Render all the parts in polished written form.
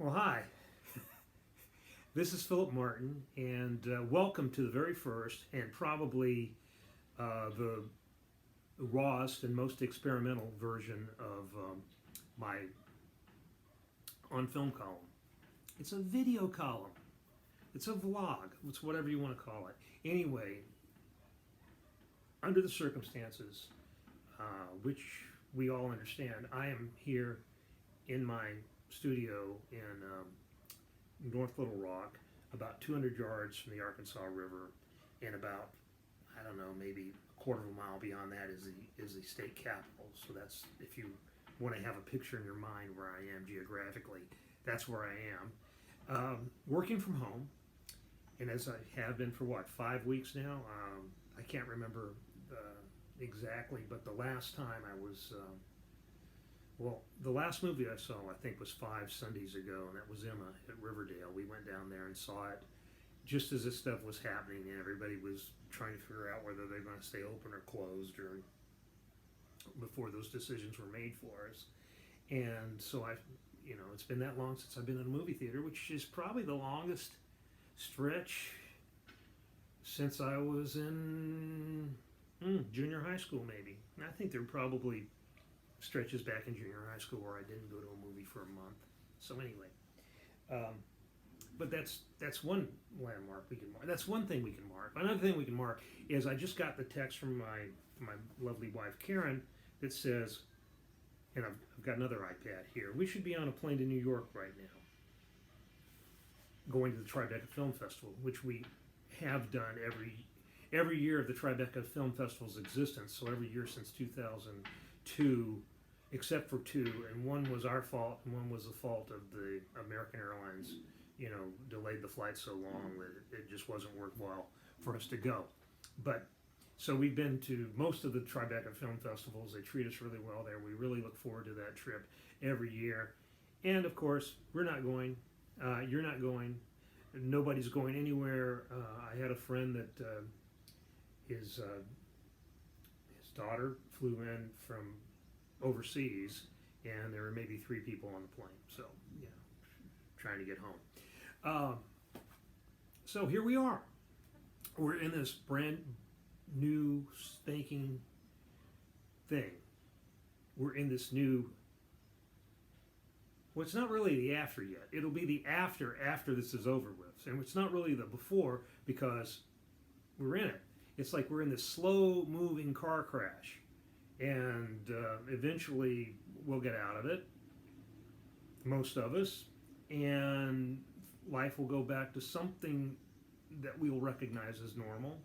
Well, hi. This is Philip Martin, and welcome to the very first and probably the rawest and most experimental version of my on film column. It's a video column, it's a vlog, it's whatever you want to call it. Anyway, under the circumstances, which we all understand, I am here in my studio in North Little Rock, about 200 yards from the Arkansas River, and about, I don't know, maybe a quarter of a mile beyond that is the state capital. So that's, if you want to have a picture in your mind where I am geographically, that's where I am. Working from home, and as I have been for what, 5 weeks now? I can't remember exactly, but the last time I was well, the last movie I saw, I think, was 5 Sundays ago, and that was Emma at Riverdale. We went down there and saw it just as this stuff was happening, and everybody was trying to figure out whether they're going to stay open or closed, or before those decisions were made for us. And so it's been that long since I've been in a movie theater, which is probably the longest stretch since I was in junior high school, maybe. And I think there were probably stretches back in junior high school where I didn't go to a movie for a month. So anyway, but that's one landmark we can mark. That's one thing we can mark. Another thing we can mark is I just got the text from my lovely wife Karen that says, and I've got another iPad here. We should be on a plane to New York right now, going to the Tribeca Film Festival, which we have done every year of the Tribeca Film Festival's existence. So every year since 2002, except for two, and one was our fault, and one was the fault of the American Airlines. Delayed the flight so long that it just wasn't worthwhile for us to go. But so we've been to most of the Tribeca Film Festivals. They treat us really well there. We really look forward to that trip every year. And of course, we're not going. You're not going. Nobody's going anywhere. I had a friend that his daughter flew in from overseas, and there were maybe 3 people on the plane. So, trying to get home. So here we are. We're in this brand new spanking thing. We're in this new. Well, it's not really the after yet. It'll be the after this is over with. And it's not really the before, because we're in it. It's like we're in this slow moving car crash. And eventually we'll get out of it, most of us, and life will go back to something that we will recognize as normal.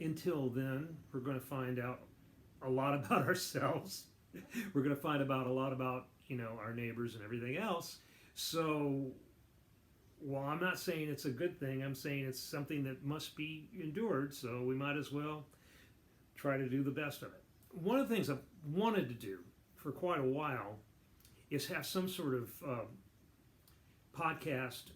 Until then, we're going to find out a lot about ourselves. We're going to find out a lot about our neighbors and everything else. So while I'm not saying it's a good thing, I'm saying it's something that must be endured. So we might as well try to do the best of it. One of the things I've wanted to do for quite a while is have some sort of podcast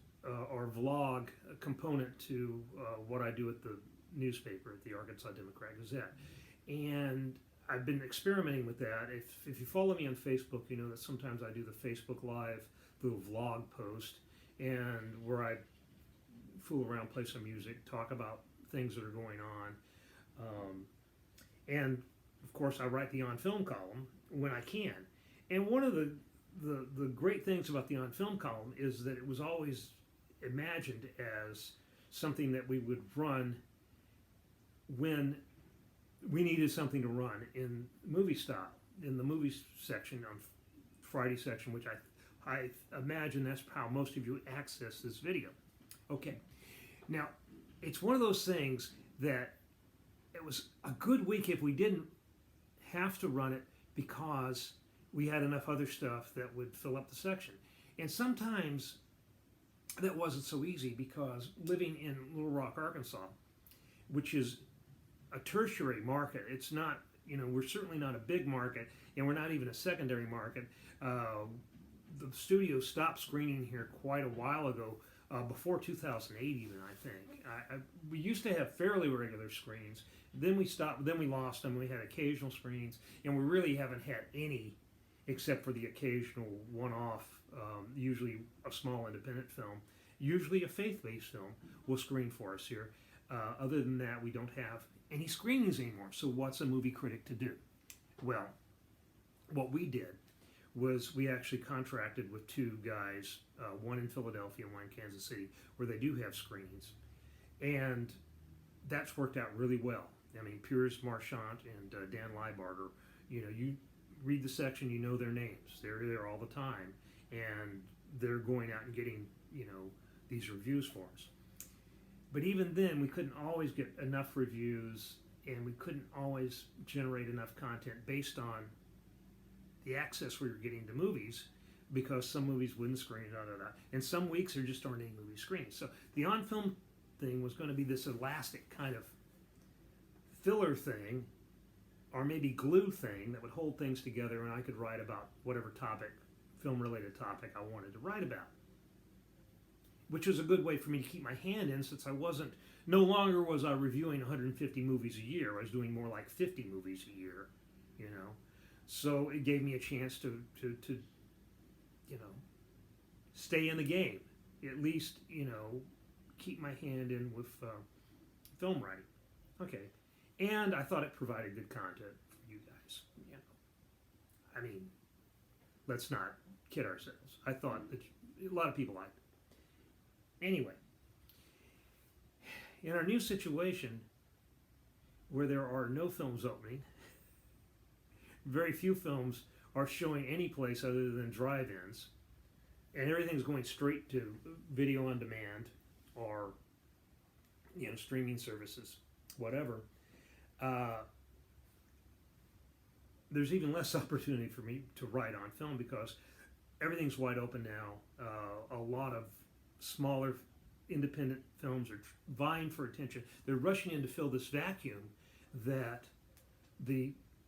or vlog component to what I do at the newspaper, at the Arkansas Democrat-Gazette. And I've been experimenting with that. If you follow me on Facebook, you know that sometimes I do the Facebook Live little vlog post, and where I fool around, play some music, talk about things that are going on. And of course, I write the On Film column when I can. And one of the great things about the On Film column is that it was always imagined as something that we would run when we needed something to run in movie style, in the movie section, on Friday section, which I imagine that's how most of you access this video. Okay, now it's one of those things that it was a good week if we didn't have to run it, because we had enough other stuff that would fill up the section. And sometimes that wasn't so easy, because living in Little Rock, Arkansas, which is a tertiary market, it's not, we're certainly not a big market, and we're not even a secondary market. The studio stopped screening here quite a while ago, before 2008 even, I think. We used to have fairly regular screens. Then we stopped. Then we lost them. We had occasional screenings, and we really haven't had any except for the occasional one-off, usually a small independent film, usually a faith-based film, will screen for us here. Other than that, we don't have any screenings anymore. So what's a movie critic to do? Well, what we did was we actually contracted with two guys, one in Philadelphia and one in Kansas City, where they do have screenings. And that's worked out really well. I mean, Piers Marchant and Dan Liebarger, you read the section, you know their names. They're there all the time, and they're going out and getting, these reviews for us. But even then, we couldn't always get enough reviews, and we couldn't always generate enough content based on the access we were getting to movies, because some movies wouldn't screen, and some weeks there just aren't any movie screens. So the OnFilm thing was going to be this elastic kind of filler thing, or maybe glue thing that would hold things together, and I could write about whatever topic, film-related topic I wanted to write about. Which was a good way for me to keep my hand in, since no longer was I reviewing 150 movies a year. I was doing more like 50 movies a year, So it gave me a chance to stay in the game, at least, keep my hand in with film writing. Okay. And I thought it provided good content for you guys. I mean, let's not kid ourselves. I thought that a lot of people liked it. Anyway, in our new situation, where there are no films opening, very few films are showing any place other than drive-ins, and everything's going straight to video on demand or streaming services, whatever. There's even less opportunity for me to write on film, because everything's wide open now. A lot of smaller independent films are vying for attention. They're rushing in to fill this vacuum that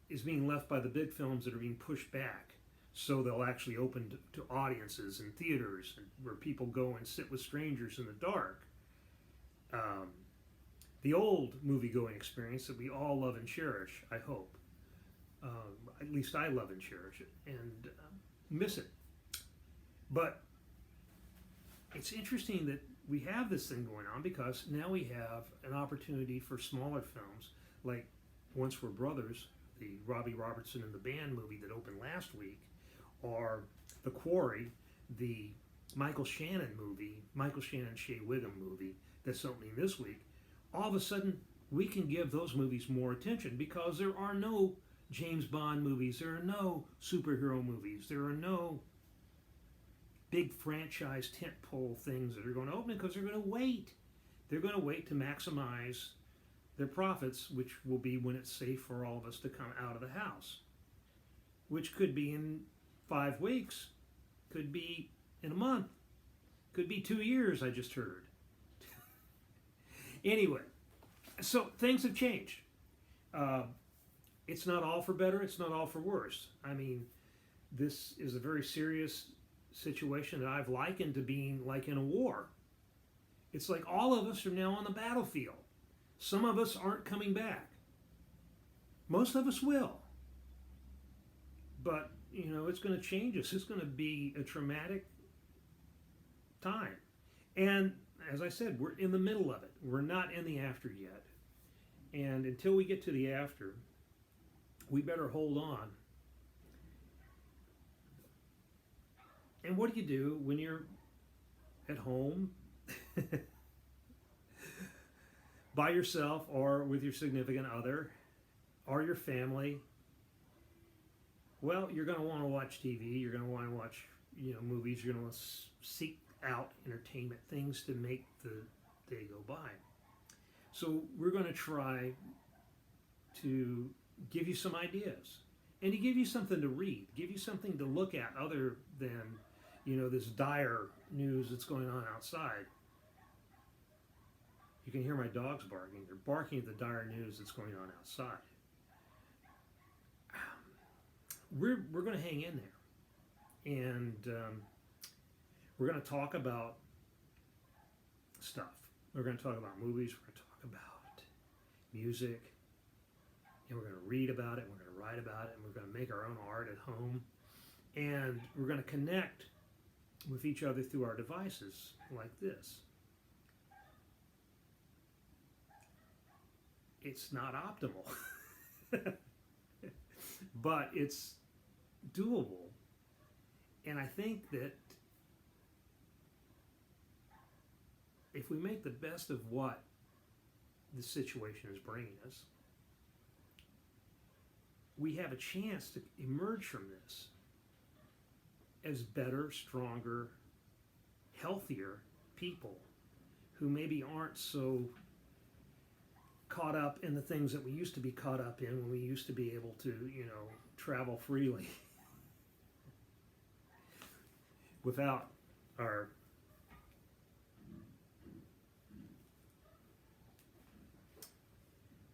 is being left by the big films that are being pushed back. So they'll actually open to audiences and theaters, where people go and sit with strangers in the dark. The old movie-going experience that we all love and cherish, I hope. At least I love and cherish it, and miss it. But it's interesting that we have this thing going on, because now we have an opportunity for smaller films, like Once We're Brothers, the Robbie Robertson and the Band movie that opened last week, or The Quarry, the Michael Shannon Shea Whigham movie that's opening this week. All of a sudden, we can give those movies more attention, because there are no James Bond movies, there are no superhero movies, there are no big franchise tentpole things that are going to open, because they're going to wait. They're going to wait to maximize their profits, which will be when it's safe for all of us to come out of the house, which could be in 5 weeks, could be in a month, could be 2 years, I just heard. Anyway, so things have changed. It's not all for better, it's not all for worse. I mean, this is a very serious situation that I've likened to being like in a war. It's like all of us are now on the battlefield. Some of us aren't coming back. Most of us will. But, it's going to change us. It's going to be a traumatic time. And as I said, we're in the middle of it. We're not in the after yet. And until we get to the after, we better hold on. And what do you do when you're at home by yourself, or with your significant other, or your family? Well, you're going to want to watch TV. You're going to want to watch, movies. You're going to seek out entertainment, things to make the day go by. So we're going to try to give you some ideas, and to give you something to read, give you something to look at other than, this dire news that's going on outside. You can hear my dogs barking. They're barking at the dire news that's going on outside. We're going to hang in there, and we're going to talk about stuff. We're going to talk about movies. We're going to talk about music, and we're going to read about it. We're going to write about it, and we're going to make our own art at home. And we're going to connect with each other through our devices like this. It's not optimal, but it's doable. And I think that if we make the best of what the situation is bringing us, we have a chance to emerge from this as better, stronger, healthier people who maybe aren't so caught up in the things that we used to be caught up in when we used to be able to, travel freely without our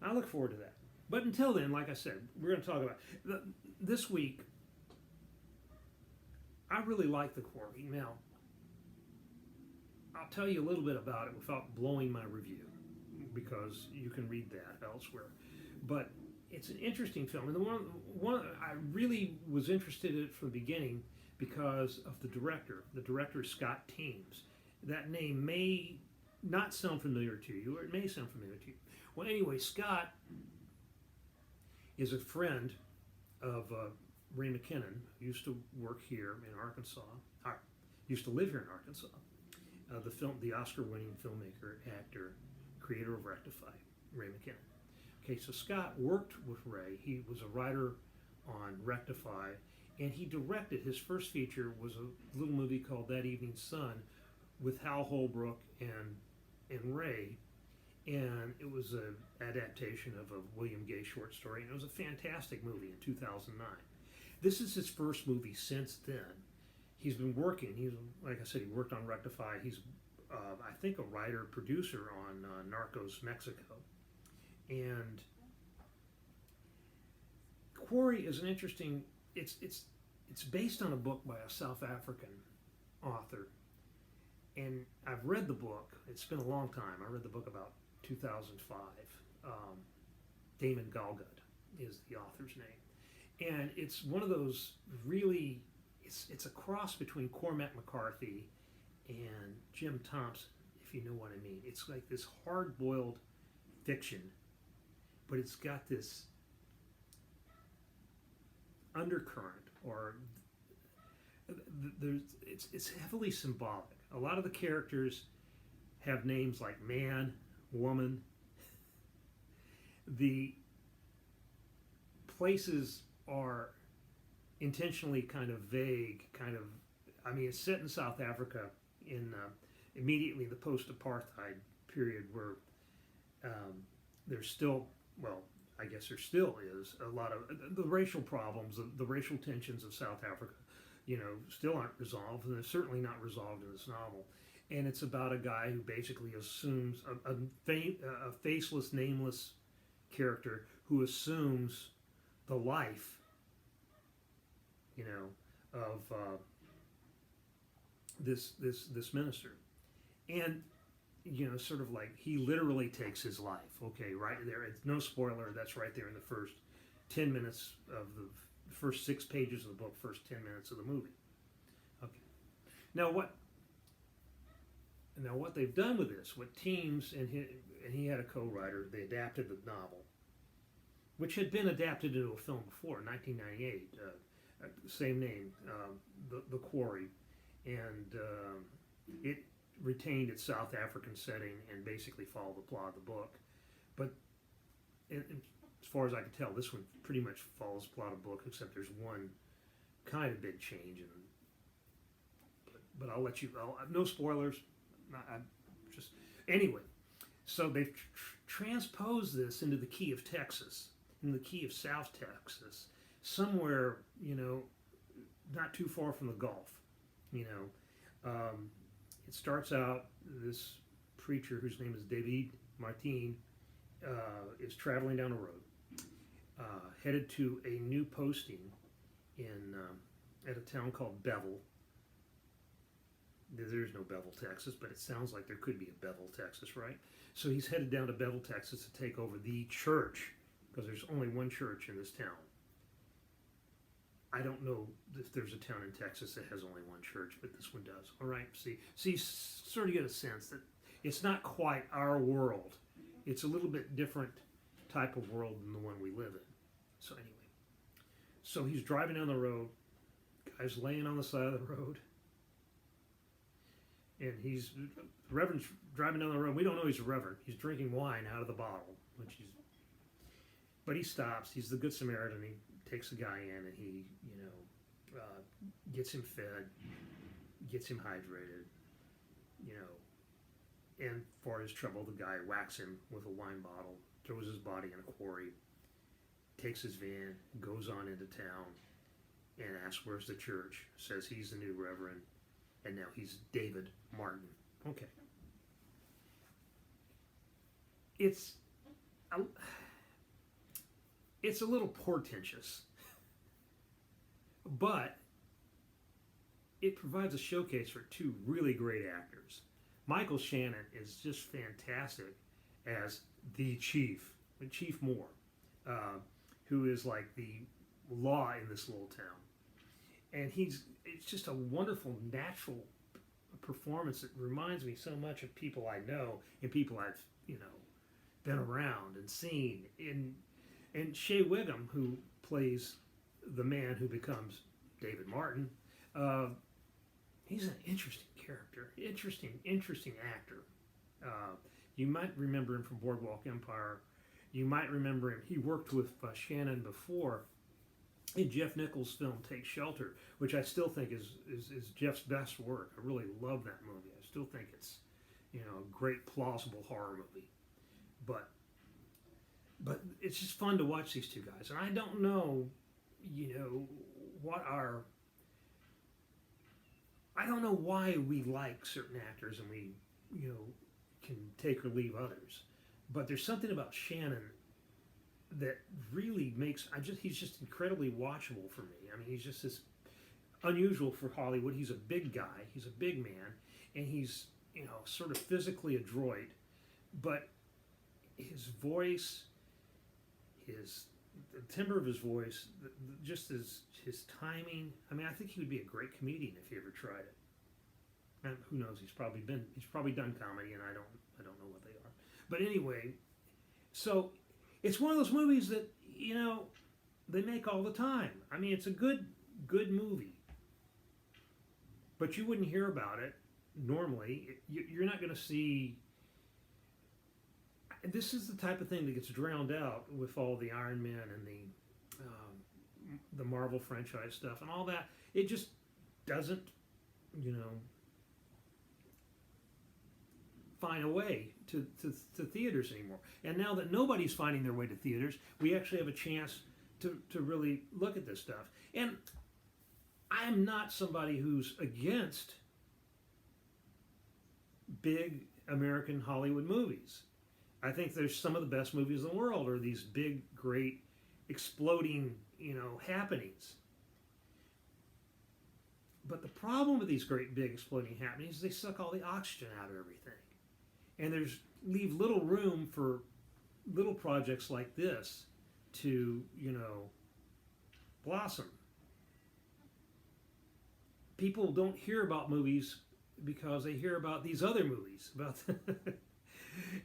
I look forward to that. But until then, like I said, we're going to talk about this week. I really like the Quarry. Now, I'll tell you a little bit about it without blowing my review, because you can read that elsewhere. But it's an interesting film, and the one I really was interested in it from the beginning because of the director. The director is Scott Teems. That name may not sound familiar to you, or it may sound familiar to you. Well, anyway, Scott is a friend of Ray McKinnon, who used to work here in Arkansas, used to live here in Arkansas. The Oscar-winning filmmaker, actor, creator of Rectify, Ray McKinnon. Okay, so Scott worked with Ray. He was a writer on Rectify, and he directed. His first feature was a little movie called That Evening Sun with Hal Holbrook and Ray. And it was an adaptation of a William Gay short story, and it was a fantastic movie in 2009. This is his first movie since then. He's been working. Like I said, he worked on Rectify. He's, I think, a writer producer on Narcos Mexico. And Quarry is an interesting. It's based on a book by a South African author, and I've read the book. It's been a long time. I read the book about 2005. Damon Galgut is the author's name, and it's one of those really. It's a cross between Cormac McCarthy and Jim Thompson, if you know what I mean. It's like this hard-boiled fiction, but it's got this undercurrent, or it's heavily symbolic. A lot of the characters have names like man, woman. The places are intentionally kind of vague, it's set in South Africa in immediately the post-apartheid period, where there's still, I guess there still is a lot of the racial problems, the racial tensions of South Africa, still aren't resolved, and they're certainly not resolved in this novel. And it's about a guy who basically assumes a faceless, nameless character who assumes the life, of this minister, and sort of like he literally takes his life. Okay, right there. It's no spoiler. That's right there in the first 10 minutes of the first 6 pages of the book, first 10 minutes of the movie. Okay. Now what they've done with this, what Teems and he had a co-writer, they adapted the novel, which had been adapted into a film before, in 1998. Same name, the Quarry, and it retained its South African setting and basically followed the plot of the book. But as far as I can tell, this one pretty much follows the plot of the book, except there's one kind of big change. But I'll let you. No spoilers. Anyway. So they've transposed this into the key of Texas, in the key of South Texas, somewhere, not too far from the Gulf. It starts out, this preacher, whose name is David Martin, is traveling down a road, headed to a new posting at a town called Bevel. There's no Bevel, Texas, but it sounds like there could be a Bevel, Texas, right? So he's headed down to Bevel, Texas to take over the church, because there's only one church in this town. I don't know if there's a town in Texas that has only one church, but this one does. All right, see, sort of get a sense that it's not quite our world. It's a little bit different type of world than the one we live in. So anyway, so he's driving down the road. Guy's laying on the side of the road, and the Reverend's driving down the road. We don't know he's a Reverend. He's drinking wine out of the bottle, but he stops. He's the Good Samaritan. He takes the guy in, and he, gets him fed, gets him hydrated, and for his trouble, the guy whacks him with a wine bottle, throws his body in a quarry, takes his van, goes on into town, and asks where's the church, says he's the new Reverend, and now he's David Martin. Okay. It's a little portentous, but it provides a showcase for two really great actors. Michael Shannon is just fantastic as the Chief Moore, who is like the law in this little town. And it's just a wonderful, natural performance that reminds me so much of people I know and people I've, been around and seen. And Shea Wiggum, who plays the man who becomes David Martin, he's an interesting character, interesting actor. You might remember him from Boardwalk Empire. You might remember him. He worked with Shannon before in Jeff Nichols' film Take Shelter, which I still think is Jeff's best work. I really love that movie. I still think it's a great plausible horror movie. But it's just fun to watch these two guys. And I don't know, I don't know why we like certain actors and we, can take or leave others. But there's something about Shannon that really makes, he's just incredibly watchable for me. I mean, he's just this unusual for Hollywood. He's a big guy. He's a big man. And he's, sort of physically adroit. But his voice, the timbre of his voice, just his timing. I mean, I think he would be a great comedian if he ever tried it. And who knows? He's probably done comedy, and I don't know what they are. But anyway, so it's one of those movies that they make all the time. I mean, it's a good movie, but you wouldn't hear about it normally. You're not going to see. This is the type of thing that gets drowned out with all the Iron Man and the Marvel franchise stuff and all that. It just doesn't, find a way to theaters anymore. And now that nobody's finding their way to theaters, we actually have a chance to really look at this stuff. And I'm not somebody who's against big American Hollywood movies. I think there's some of the best movies in the world are these big, great, exploding, happenings. But the problem with these great, big, exploding happenings is they suck all the oxygen out of everything. And leave little room for little projects like this to, blossom. People don't hear about movies because they hear about these other movies,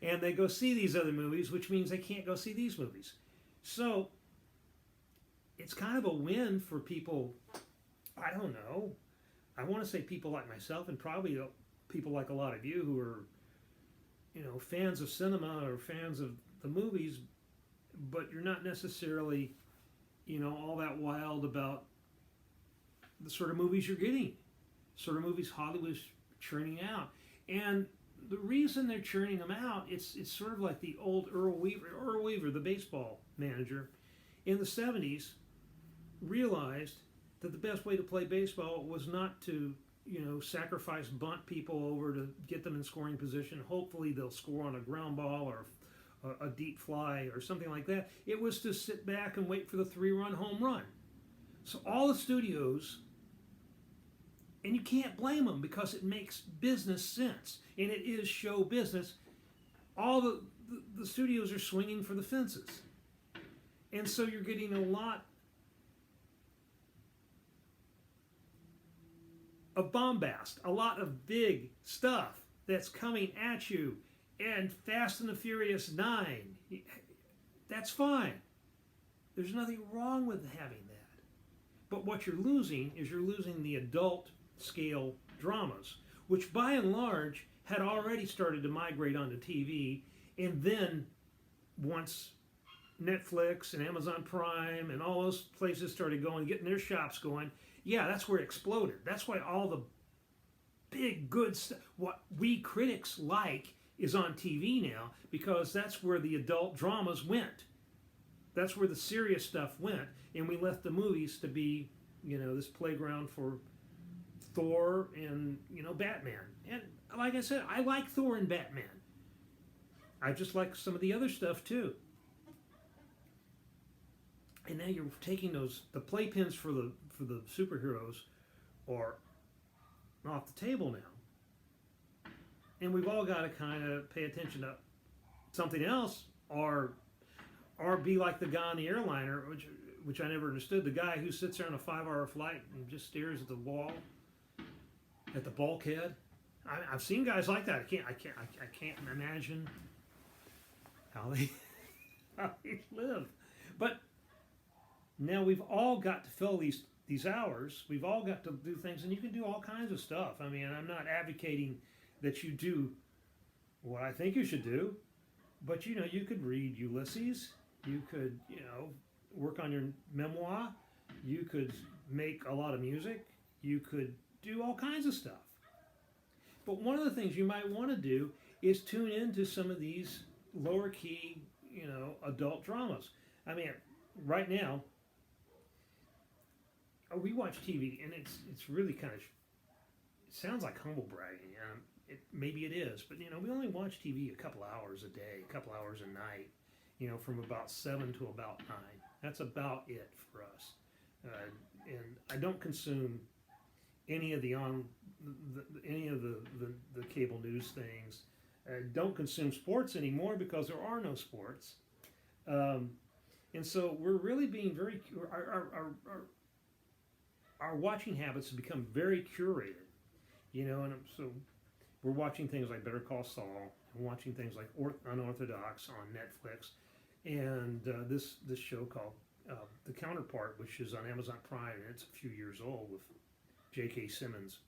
and they go see these other movies, which means they can't go see these movies. So it's kind of a win for people. I don't know. I want to say people like myself, and probably people like a lot of you who are, fans of cinema or fans of the movies, but you're not necessarily, all that wild about the sort of movies you're getting, sort of movies Hollywood's churning out. And the reason they're churning them out, it's sort of like the old Earl Weaver, the baseball manager, in the 70s, realized that the best way to play baseball was not to, sacrifice bunt people over to get them in scoring position. Hopefully they'll score on a ground ball or a deep fly or something like that. It was to sit back and wait for the 3-run home run. So all the studios, and you can't blame them because it makes business sense, and it is show business, all the studios are swinging for the fences. And so you're getting a lot of bombast, a lot of big stuff that's coming at you, and Fast and the Furious 9. That's fine. There's nothing wrong with having that. But what you're losing is you're losing the adult scale dramas, which by and large had already started to migrate onto TV, and then once Netflix and Amazon Prime and all those places started getting their shops going, yeah, that's where it exploded. That's why all the big good stuff, what we critics like, is on TV now, because that's where the adult dramas went. That's where the serious stuff went, and we left the movies to be, this playground for Thor and, Batman. And like I said, I like Thor and Batman. I just like some of the other stuff too. And now you're taking the playpens for the superheroes are off the table now. And we've all got to kind of pay attention to something else, or be like the guy on the airliner, which I never understood. The guy who sits there on a 5-hour flight and just stares at the wall, at the bulkhead. I've seen guys like that. I can't imagine how they live. But now we've all got to fill these hours. We've all got to do things, and you can do all kinds of stuff. I mean, I'm not advocating that you do what I think you should do, but you could read Ulysses. You could, work on your memoir. You could make a lot of music. You could do all kinds of stuff. But one of the things you might want to do is tune into some of these lower key, adult dramas. I mean, right now, we watch TV, and it's really kind of, it sounds like humble bragging. Maybe it is, but we only watch TV a couple hours a day, a couple hours a night, from about 7 to about 9. That's about it for us. And I don't consume any of the cable news things. I don't consume sports anymore because there are no sports. And so we're really being very, our watching habits have become very curated, and so we're watching things like Better Call Saul, and watching things like Unorthodox on Netflix, and this show called The Counterpart, which is on Amazon Prime, and it's a few years old, with J.K. Simmons.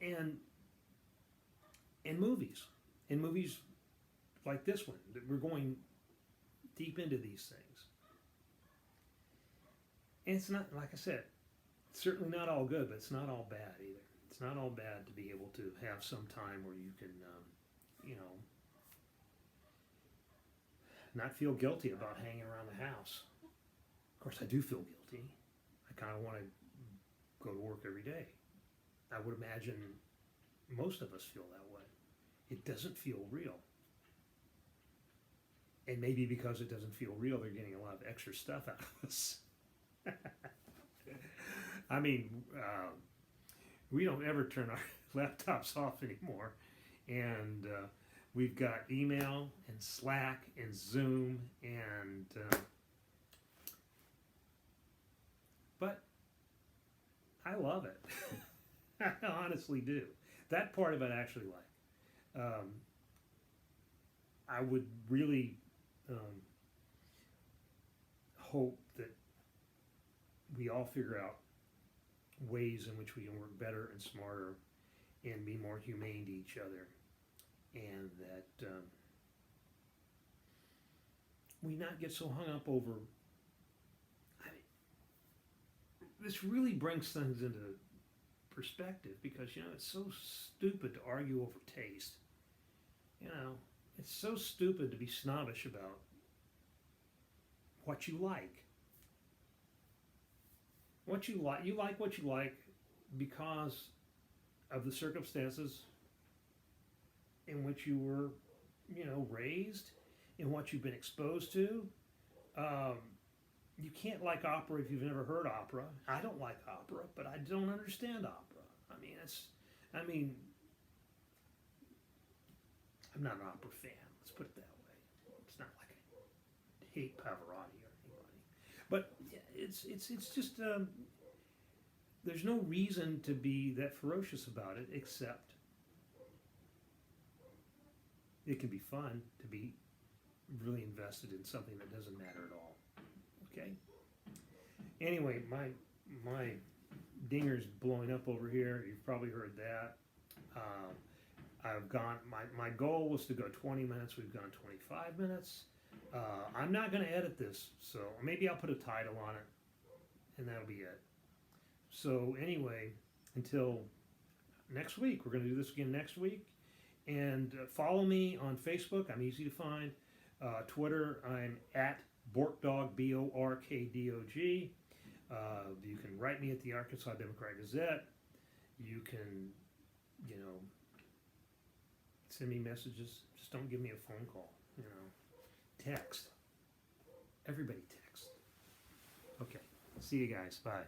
And movies like this one, that we're going deep into these things. And it's not, like I said, it's certainly not all good, but it's not all bad either. It's not all bad to be able to have some time where you can, not feel guilty about hanging around the house. Of course, I do feel guilty. I kind of want to go to work every day. I would imagine most of us feel that way. It doesn't feel real. And maybe because it doesn't feel real, they're getting a lot of extra stuff out of us. I mean, we don't ever turn our laptops off anymore. And we've got email and Slack and Zoom and... but I love it. I honestly do. That part of it I actually like. I would really hope that we all figure out ways in which we can work better and smarter and be more humane to each other, and that we not get so hung up over. I mean, this really brings things into perspective, because it's so stupid to argue over taste. It's so stupid to be snobbish about what you like. You like what you like because of the circumstances in which you were, raised, and what you've been exposed to. You can't like opera if you've never heard opera. I don't like opera, but I don't understand opera. I'm not an opera fan. Let's put it that way. It's not like I hate Pavarotti or anybody, but it's just there's no reason to be that ferocious about it, except it can be fun to be really invested in something that doesn't matter at all. Okay? Anyway, my dinger's blowing up over here. You've probably heard that. I've gone, my goal was to go 20 minutes. We've gone 25 minutes. I'm not going to edit this, so maybe I'll put a title on it, and that'll be it. So anyway, until next week, we're going to do this again next week. And follow me on Facebook. I'm easy to find. Twitter, I'm at Borkdog, Borkdog. You can write me at the Arkansas Democrat Gazette. You can, send me messages. Just don't give me a phone call. Text. Everybody text. Okay. See you guys. Bye.